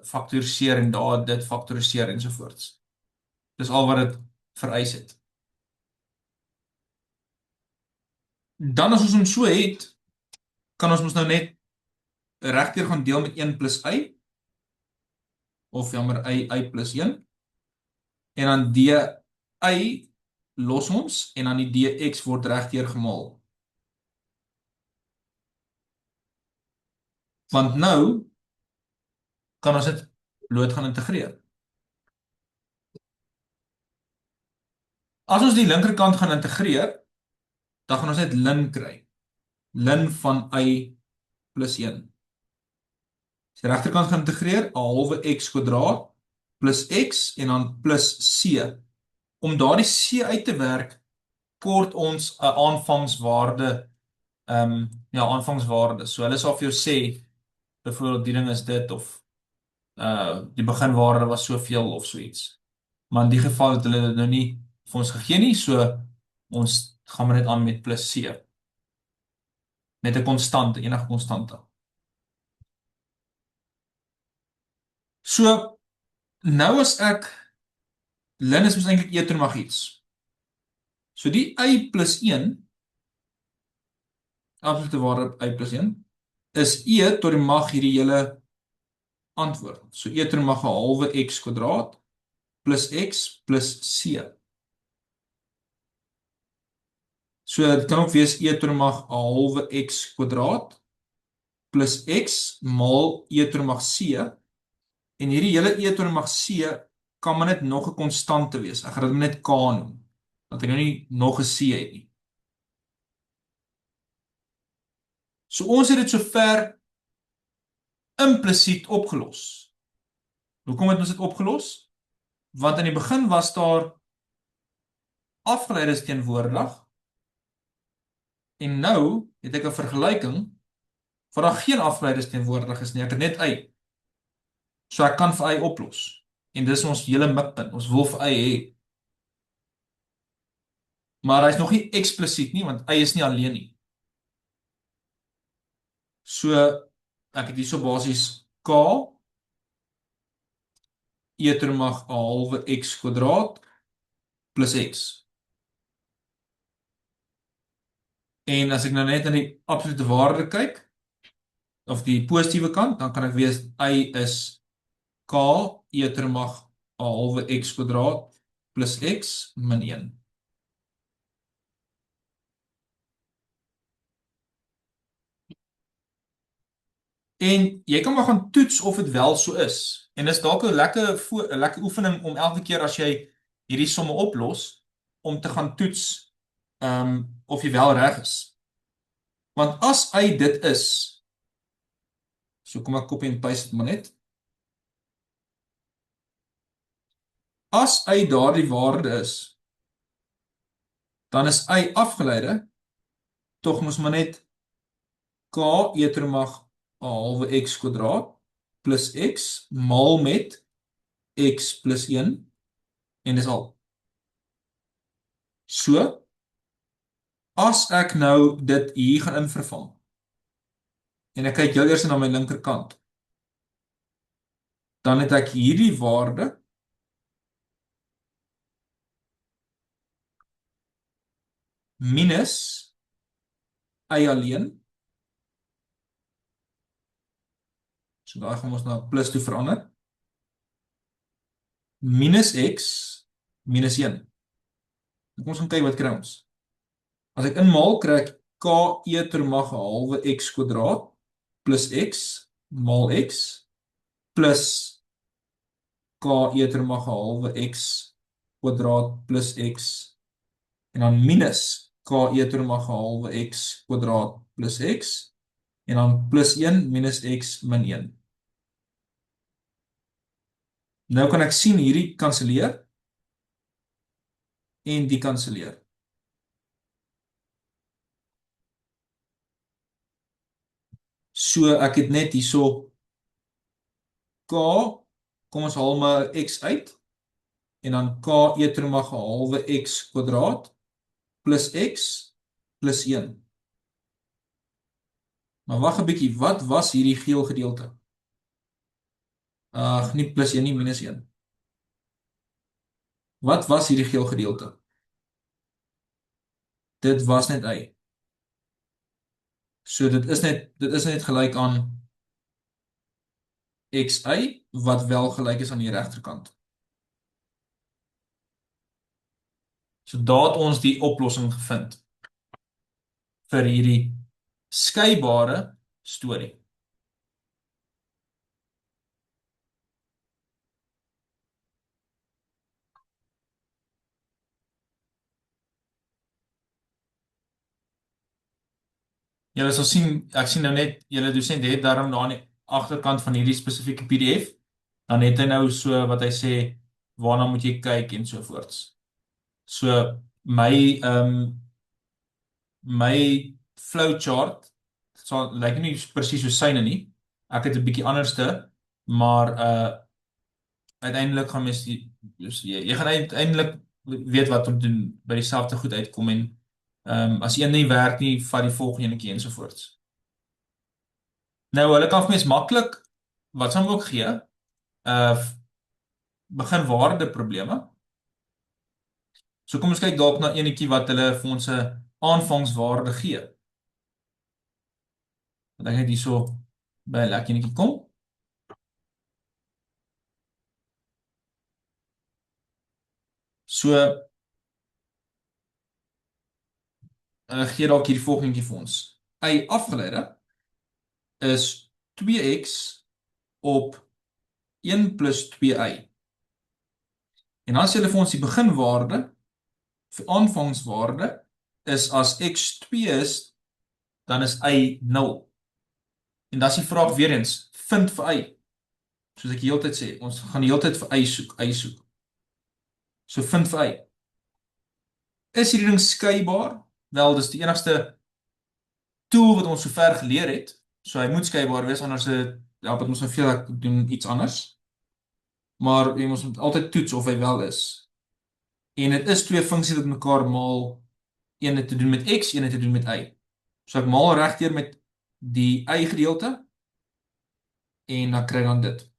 faktoriseer en daar dit faktoriseer ensovoorts. Dis al wat dit vereis het. Dan as ons hom so het, kan ons mos nou net regdeur gaan deel met 1 plus y, of jammer y plus 1, en dan dy los ons, en dan die dx word regdeur gemaal. Want nou kan ons dit bloot gaan integreer. As ons die linkerkant gaan integreer, dan gaan ons net ln kry. Ln van y plus 1. As die regterkant gaan integreer, 'n halwe x kwadraat plus x en dan plus c. Om daardie c uit te werk, kort ons 'n aanvangswaarde, aanvangswaarde. So hulle sal vir jou sê, byvoorbeeld die ding is dit of die beginwaarde was soveel of so iets. Maar in die geval het hulle dit nou nie vir ons gegee nie, so ons gaan maar net aan met plus c met 'n konstante, enige konstante. So nou as ek ln is mos eintlik e ter mag iets. So die y plus 1, absolute waarde y plus 1, is e tot die mag hierdie hele antwoord. So e ter mag 'n halwe x kwadraat plus x plus c. So dit kan ook wees e ter mag 'n halwe x kwadraat plus x maal e ter mag c. En hierdie hele e ter mag c kan maar net nog 'n konstante wees. Ek gaan dit net k noem, want ek nou nie nog 'n c het nie. So ons het dit sover implisiet opgelos. Hoekom het ons dit opgelos? Want in die begin was daar afgeleides teenwoordig en nou het ek 'n vergelyking waar daar geen afgeleides teenwoordig is nie. Ek het net y. So ek kan vir y oplos. En dis ons hele mikpunt. Ons wil vir y hê. Maar hy is nog nie eksplisiet nie, want y is nie alleen nie. So ek het hierso basies k e ter mag 'n halwe x kwadraat plus x. En as ek nou net aan die absolute waarde kyk, of die positiewe kant, dan kan ek weet y is k e ter mag 'n halwe x kwadraat plus x min 1. En jy kan maar gaan toets of dit wel so is. En dis dalk 'n lekker oefening om elke keer as jy hierdie somme oplos, om te gaan toets of jy wel reg is. Want as y dit is, so kom ek copy en paste dit maar net. As y daardie waarde is, dan is y afgeleide, tog moet maar net k e ter mag 'n halwe x kwadraat plus x maal met x plus 1 en dis al. So, as ek nou dit hier gaan invervang en ek kyk heel eers na my linkerkant, dan het ek hierdie waarde minus y alleen. So daar gaan ons na plus toe verander. Minus x minus 1. Kom ons gaan kyk wat kry ons. As ek inmaal, kry ek k e ter mag 'n halwe x kwadraat plus x maal x plus k e ter mag 'n halwe x kwadraat plus x en dan minus k e ter mag 'n halwe x kwadraat plus x en dan plus 1 minus x min 1. Nou kan ek sien hierdie kanselleer en die kanselleer. So ek het net hierso k, kom ons haal maar x uit en dan k e ter mag 'n halwe x kwadraat plus x plus 1. Maar wag 'n bietjie, wat was hierdie geel gedeelte? Nie plus 1 nie, minus 1. Wat was hierdie geel gedeelte? Dit was net y. So dit is net gelyk aan xy wat wel gelyk is aan die regterkant. So daar het ons die oplossing gevind vir hierdie skeibare storie. Julle sal sien, ek sien nou net, julle dosent het daarom daar aan die agterkant van hierdie spesifieke PDF, dan het hy nou so wat hy sê, waarna moet jy kyk en so voorts. So, my flowchart, lyk nie presies so syne nie, ek het 'n bietjie anderste, maar, uiteindelik gaan mens jy gaan uiteindelik weet wat om doen by dieselfde goed uitkom en as een nie werk nie, vat die volgende enetjie ensovoorts. Nou hulle kan vir mens maklik wat sal ook gee, beginwaarde probleme. So kom ons kyk dalk na enetjie wat hulle vir ons 'n aanvangswaarde gee. Want ek het hierso by 'n lekker enetjie kom. So, gee dalk hierdie volgende vir ons. Y afgeleide is 2x op 1 plus 2y. En dan sê hulle vir ons die beginwaarde, vir aanvangswaarde, is as x 2 is, dan is y 0. En dan is die vraag weer eens, vind vir y. Soos ek die hele tyd sê, ons gaan die hele tyd vir y soek. So vind vir y. Is hierdie ding skeibaar? Wel, dis die enigste tool wat ons sover geleer het. So hy moet skeibaar wees, anders help dit ons nou veel ek doen iets anders. Maar ons moet altyd toets of hy wel is. En dit is twee funksies wat mekaar maal, een het te doen met x, een het te doen met y. So ek maal regdeur met die y gedeelte en dan kry dan dit.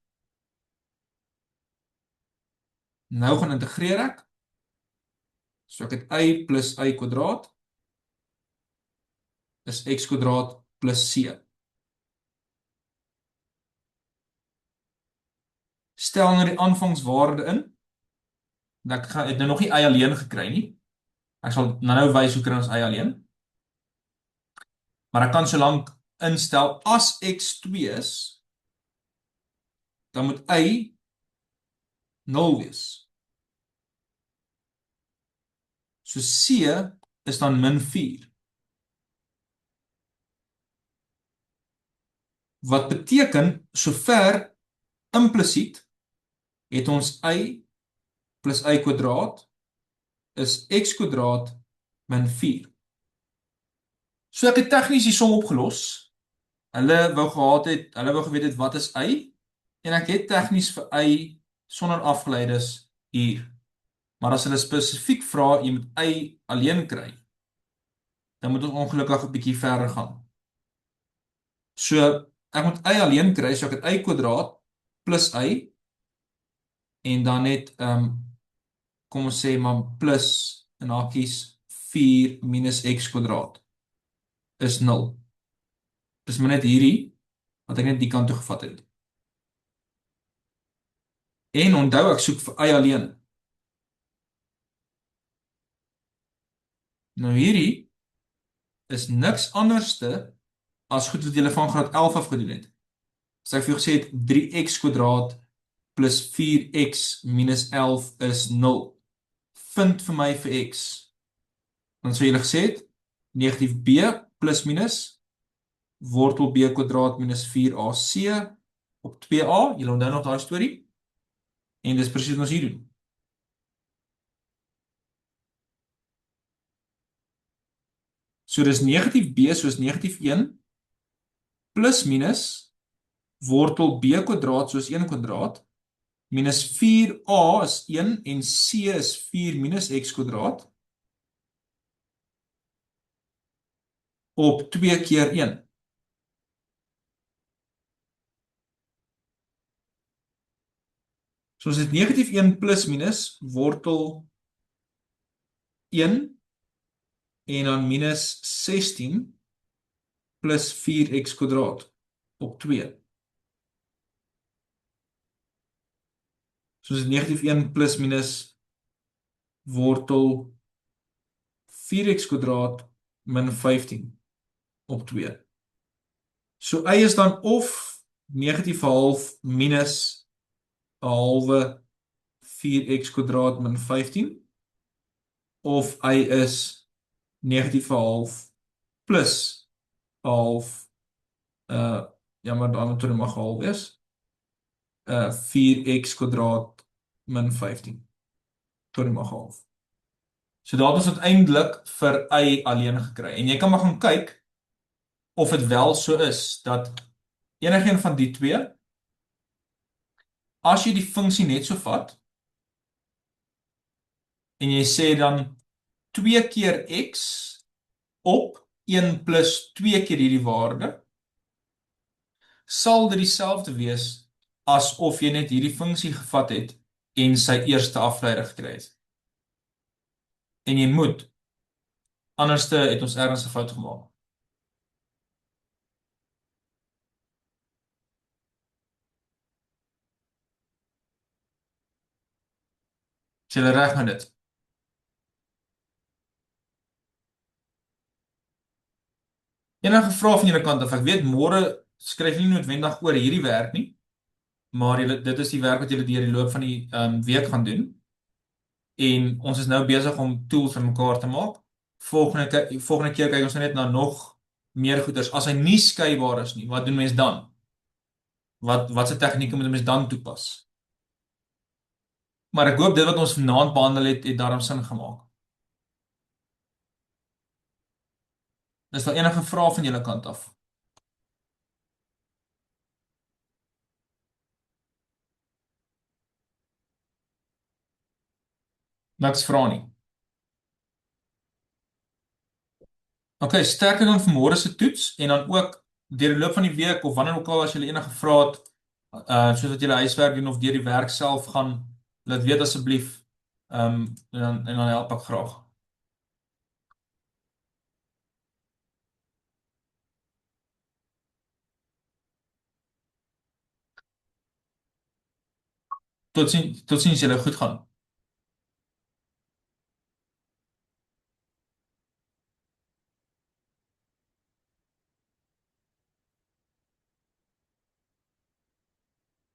Nou gaan integreer ek. So ek het y plus y kwadraat is x kwadraat plus c. Stel nou die aanvangswaarde in. Ek het nou nog nie y alleen gekry nie. Ek sal nou wys hoe kry ons y alleen. Maar ek kan solank instel as x 2 is, dan moet y 0 wees. So c is dan min 4. Wat beteken, sover implisiet het ons y plus y kwadraat is x kwadraat min 4. So ek het tegnies die som opgelos. Hulle wou geweet het wat is y, en ek het tegnies vir y sonder afgeleides hier. Maar as hulle spesifiek vra, jy moet y alleen kry, dan moet ons ongelukkig 'n bietjie verder gaan. So, ek moet y alleen kry, so ek het y kwadraat plus y, en dan net, kom ons sê maar plus, in hakies, 4 minus x kwadraat, is 0. Dis maar net hierdie, wat ek net die kant toe gevat het. En onthou, ek soek vir y alleen. Nou hierdie, is niks anderste, as goed wat julle van graad 11 af gedoen het. As ek vir jou gesê het, 3x kwadraat plus 4x minus 11 is 0. Vind vir my vir x. Dan sou julle gesê het, negatief b plus minus, wortel b kwadraat minus 4ac op 2a. Julle onthou nog daai storie? En dis presies wat ons hier doen. So dis negatief b soos negatief 1, plus minus, wortel b kwadraat soos 1 kwadraat, minus 4a is 1 en c is 4 minus x kwadraat, op 2 keer 1. So ons het negatief 1 plus minus, wortel 1, en dan minus 16, plus 4x kwadraat, op 2. So ons het negatief 1 plus minus, wortel 4x kwadraat, min 15, op 2. So y is dan of negatief half minus 'n halwe 4x kwadraat min 15, of y is negatief half plus 'n half, ja, maar daai metode mag half wees. 4x kwadraat min 15. Metode mag half. So daar het ons uiteindelik vir y alleen gekry. En jy kan maar gaan kyk of dit wel so is dat enigeen van die twee, as jy die funksie net so vat en jy sê dan 2 keer x op 1 plus 2 keer hierdie waarde, sal dit dieselfde wees asof jy net hierdie funksie gevat het en sy eerste afleider gekry het. En jy moet, anderste het ons ergens 'n fout gemaak. Is julle reg met dit? Enige vrae van julle kant af? Ek weet môre skryf nie noodwendig oor hierdie werk nie, maar dit is die werk wat julle deur die loop van die week gaan doen. En ons is nou besig om tools vir mekaar te maak. Volgende keer kyk ons net na nog meer goeders. As hy nie skeibaar is nie, wat doen mens dan? Watse tegnieke moet mens dan toepas? Maar ek hoop dit wat ons vanaand behandel het daarom sin gemaak. Is daar enige vrae van julle kant af? Niks vra nie. OK, sterkte dan vir môre se toets en dan ook deur die loop van die week of wanneer ook al as julle enige vrae het, soos wat julle huiswerk doen of deur die werk self gaan, laat weet asseblief. En dan help ek graag. Totsiens julle, goed gaan.